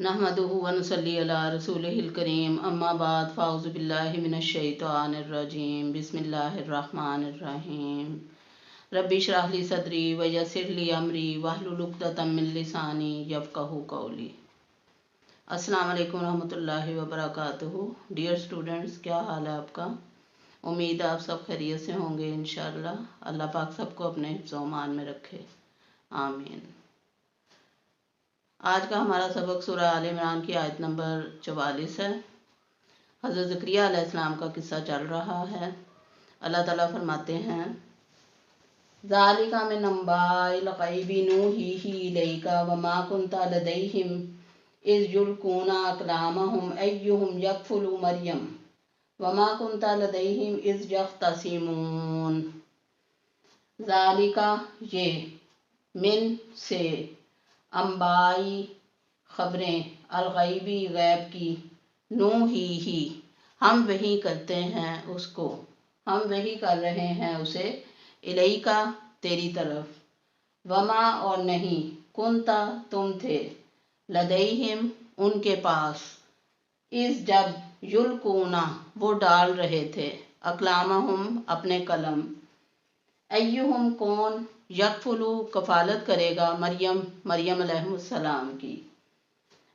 नहमदुहु व नुसल्ली अला रसूलिहिल करीम अम्मा बाद फ़ाउज़ु बिल्लाहि मिनश शैतानिर रजीम बिस्मिल्लाहिर रहमानिर रहीम रब्बि इश्रह ली सदरी व यस्सिर ली अमरी वहलुल उक़दतम मिन लिसानी यफ़क़हू क़ौली। अस्सलाम वालेकुम रहमतुल्लाहि व बरकातुहू। डियर स्टूडेंट्स, क्या हाल है आपका? उम्मीद है आप सब खैरियत से होंगे इंशाअल्लाह। अल्लाह पाक सबको अपने हिफ्ज़ व अमान में रखे, आमीन। आज का हमारा सबक सूरह आल इमरान की आयत नंबर 44 है। हज़रत ज़करिया अलैहिस्सलाम का किस्सा चल रहा है। अल्लाह ताला फरमाते हैं, ज़ालिका मिन अंबाइल ग़ैबि नूहीही इलैका व मा कुन्ता लदैहिम इज़ युल्कूना अक़लामहुम अय्युहुम यकफ़ुलु मरियम व मा कुन्ता लदैहिम इज़ यख़्तसिमून। ज़ालिका ये, मिन से, अंबाई खबरें, अलगैबी गैब की, नूहीही हम वही करते हैं उसको, हम वही कर रहे हैं उसे, इलैका तेरी तरफ, वमा और नहीं, कुंता तुम थे, लदैहिम उनके पास, इस जब, युल्कूना वो डाल रहे थे, अक़लामहुम अपने कलम, अय्युहुम कौन, यकफुलु कफालत करेगा, मरियम अलैहिस्सलाम की,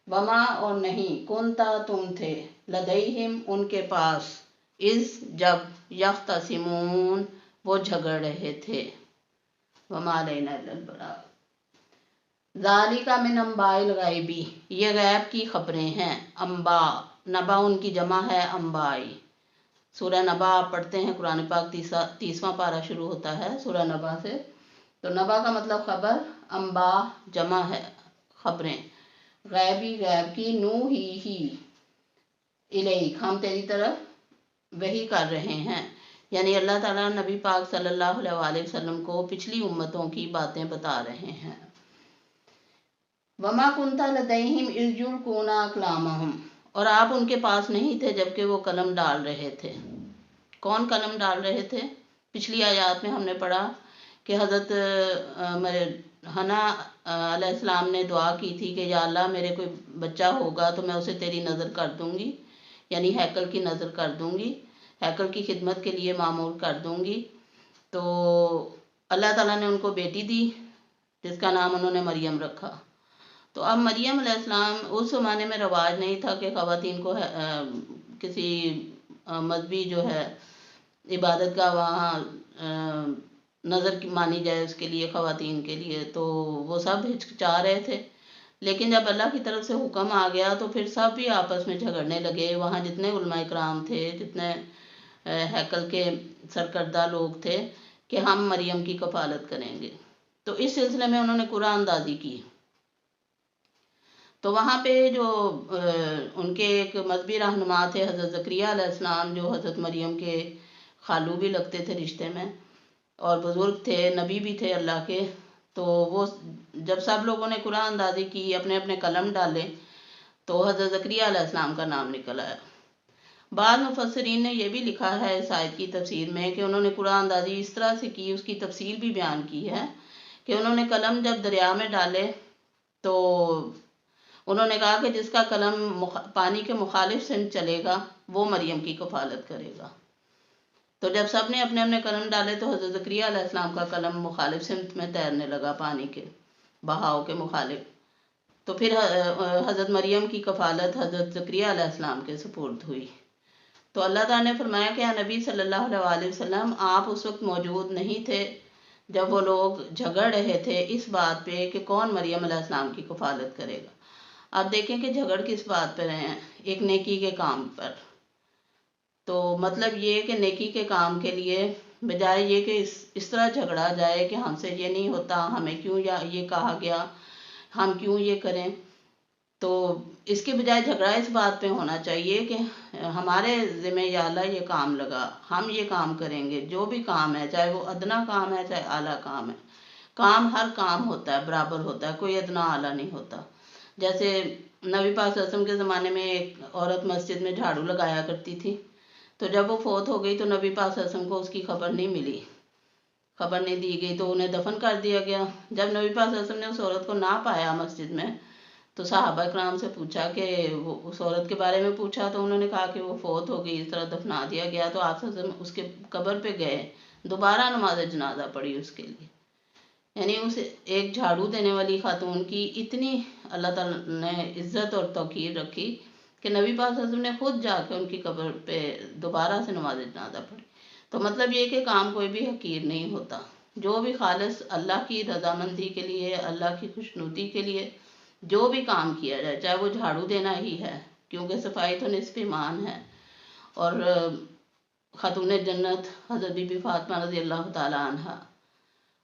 वमा और नहीं, कुंता तुम थे, लदैहिम उनके पास, इस जब, यख्तसिमून वो झगड़ रहे थे, वमा अलैना इल्लल बलाग। ज़ालिका मिन अंबाइल ग़ैबी ये गैब की खबरें हैं। अंबा, नबा उनकी जमा है अंबाई। सूरह नबा आप पढ़ते हैं, कुरान पाक 30वां पारा शुरू होता है सूरह नबा से। तो नबा का मतलब खबर, अंबा जमा है खबरें, गैबी गैब की, नूहीही इलैक हम तेरी तरफ वही कर रहे हैं। यानी अल्लाह ताला नबी पाक सल्लल्लाहु अलैहि वसल्लम को पिछली उम्मतों की बातें बता रहे हैं। वमा कुंता लदैहिम इज़ युल्कूना अक़लामहुम और आप उनके पास नहीं थे जबकि वो कलम डाल रहे थे। कौन कलम डाल रहे थे? पिछली आयत में हमने पढ़ा कि हज़रत हना अलैहिस्सलाम ने दुआ की थी कि या अल्लाह मेरे कोई बच्चा होगा तो मैं उसे तेरी नज़र कर दूंगी, यानी हैकल की नज़र कर दूंगी, हैकल की खिदमत के लिए मामूर कर दूंगी। तो अल्लाह ताला ने उनको बेटी दी जिसका नाम उन्होंने मरियम रखा। तो अब मरियम अलैहिस्सलाम, उस ज़माने में रवाज नहीं था कि ख़वातीन को किसी मजहबी जो है इबादत का वहाँ नज़र मानी जाए उसके लिए, ख़वातीन के लिए। तो वो सब हिचकिचा रहे थे, लेकिन जब अल्लाह की तरफ से हुक्म आ गया तो फिर सब भी आपस में झगड़ने लगे। वहाँ जितने उलमा इकराम थे, जितने हैकल के सरकर्दा लोग थे कि हम मरियम की कफालत करेंगे। तो इस सिलसिले में उन्होंने कुरान अंदाज़ी की। तो वहाँ पे जो उनके एक मजहबी रहनुमा थे हज़रत ज़करिया अलैहिस्सलाम, जो हज़रत मरियम के खालू भी लगते थे रिश्ते में और बुज़ुर्ग थे, नबी भी थे अल्लाह के। तो वो जब सब लोगों ने कुरान अंदाज़ी की, अपने अपने कलम डाले, तो हज़रत ज़करिया अलैहिस्सलाम का नाम निकल आया। बाद मुफस्सिरीन ने यह भी लिखा है इस आयत की तफसीर में कि उन्होंने कुरान अंदाज़ी इस तरह से की, उसकी तफसील भी बयान की है कि उन्होंने कलम जब दरिया में डाले तो उन्होंने कहा कि जिसका कलम पानी के मुखालिफ से चलेगा वो मरियम की कफालत करेगा। तो जब सब ने अपने अपने कलम डाले तो हज़रत ज़करिया अलैहिस्सलाम का कलम मुखालिफ सिमत में तैरने लगा, पानी के बहाव के मुखालिफ। तो फिर हज़रत मरियम की कफालत हज़रत ज़करिया अलैहिस्सलाम के सुपुर्द हुई। तो अल्लाह ताला ने फरमाया कि नबी सल्लल्लाहु अलैहि वसल्लम आप उस वक्त मौजूद नहीं थे जब वो लोग झगड़ रहे थे इस बात पे कि कौन मरियम अलैहिस्सलाम की कफालत करेगा। आप देखें कि झगड़ किस बात पर रहे हैं, एक नेकी के काम पर। तो मतलब ये कि नेकी के काम के लिए बजाय ये कि इस तरह झगड़ा जाए कि हमसे ये नहीं होता, हमें क्यों ये कहा गया, हम क्यों ये करें, तो इसके बजाय झगड़ा इस बात पे होना चाहिए कि हमारे ज़िम्मे या अल्लाह ये काम लगा, हम ये काम करेंगे। जो भी काम है, चाहे वो अदना काम है चाहे आला काम है, काम हर काम होता है, बराबर होता है, कोई अदना आला नहीं होता। जैसे नबी पाक सल्लल्लाहु अलैहि वसल्लम के ज़माने में एक औरत मस्जिद में झाड़ू लगाया करती थी। तो जब वो फौत हो गई तो नबी पाक सल्लल्लाहु अलैहि वसल्लम को उसकी खबर नहीं मिली, खबर नहीं दी गई, तो उन्हें दफन कर दिया गया। जब नबी पाक सल्लल्लाहु अलैहि वसल्लम ने उस औरत को ना पाया मस्जिद में, تو صحابہ کرام سے پوچھا کہ وہ اس عورت کے بارے میں پوچھا تو انہوں نے کہا کہ وہ فوت ہو گئی، اس طرح دفنا دیا گیا۔ تو آپ اس کے قبر پہ گئے، دوبارہ نماز جنازہ پڑھی اس کے لیے۔ یعنی اس ایک جھاڑو دینے والی خاتون کی اتنی اللہ تعالیٰ نے عزت اور توقیر رکھی کہ نبی پاک صلی اللہ علیہ وسلم نے خود جا کے ان کی قبر پہ دوبارہ سے نماز جنازہ پڑھی۔ تو مطلب یہ کہ کام کوئی بھی حقیر نہیں ہوتا، جو بھی خالص اللہ کی رضامندی کے لیے، اللہ کی خوشنودی کے لیے جو بھی کام کیا جائے، چاہے وہ جھاڑو دینا ہی ہے، کیونکہ صفائی تو نصف ایمان ہے۔ اور خاتون جنت حضرت بی بی فاطمہ رضی اللہ تعالیٰ عنہ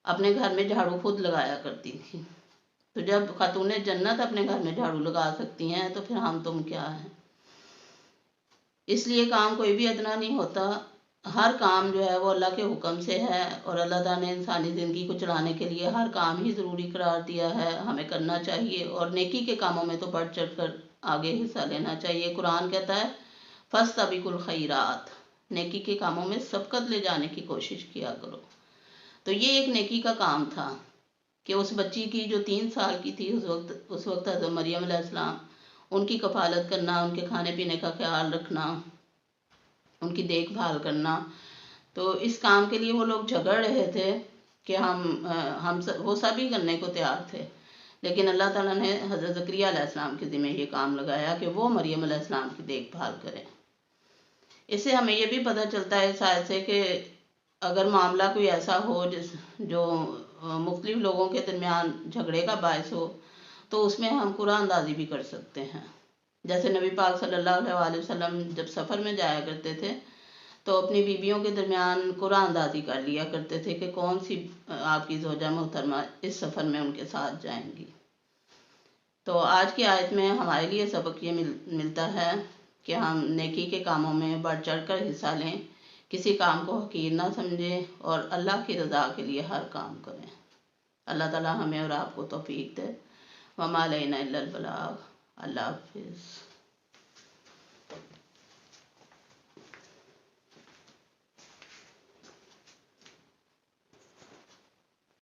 اپنے گھر میں جھاڑو خود لگایا کرتی تھی۔ تو جب خاتون جنت اپنے گھر میں جھاڑو لگا سکتی ہیں تو پھر ہم تم کیا ہیں۔ اس لیے کام کوئی بھی ادنا نہیں ہوتا، ہر کام جو ہے وہ اللہ کے حکم سے ہے، اور اللہ تعالیٰ نے انسانی زندگی کو چلانے کے لیے ہر کام ہی ضروری قرار دیا ہے، ہمیں کرنا چاہیے، اور نیکی کے کاموں میں تو بڑھ چڑھ کر آگے حصہ لینا چاہیے۔ قرآن کہتا ہے فَاسْتَبِقُوا الْخَيْرَاتِ، نیکی کے کاموں میں سبقت لے جانے کی کوشش کیا کرو۔ تو یہ ایک نیکی کا کام تھا کہ اس بچی کی جو 3 سال کی تھی، اس وقت حضرت مریم علیہ السلام، ان کی کفالت کرنا، ان کے کھانے پینے کا خیال رکھنا، ان کی دیکھ بھال کرنا۔ تو اس کام کے لیے وہ لوگ جھگڑ رہے تھے کہ وہ سبھی کرنے کو تیار تھے، لیکن اللہ تعالیٰ نے حضرت زکریا علیہ السلام کے ذمہ یہ کام لگایا کہ وہ مریم علیہ السلام کی دیکھ بھال کریں۔ اس سے ہمیں یہ بھی پتہ چلتا ہے اس آیت سے کہ اگر معاملہ کوئی ایسا ہو جو مختلف لوگوں کے درمیان جھگڑے کا باعث ہو، تو اس میں ہم قرآن اندازی بھی کر سکتے ہیں۔ جیسے نبی پاک صلی اللہ علیہ وسلم جب سفر میں جایا کرتے تھے تو اپنی بیویوں کے درمیان قرآن اندازی کر لیا کرتے تھے کہ کون سی آپ کی زوجہ محترمہ اس سفر میں ان کے ساتھ جائیں گی۔ تو آج کی آیت میں ہمارے لیے سبق یہ ملتا ہے کہ ہم نیکی کے کاموں میں بڑھ چڑھ کر حصہ لیں، کسی کام کو حقیر نہ سمجھیں، اور اللہ کی رضا کے لیے ہر کام کریں۔ اللہ تعالیٰ ہمیں اور آپ کو توفیق دے۔ وما علینا الا البلاغ۔ اللہ حافظ۔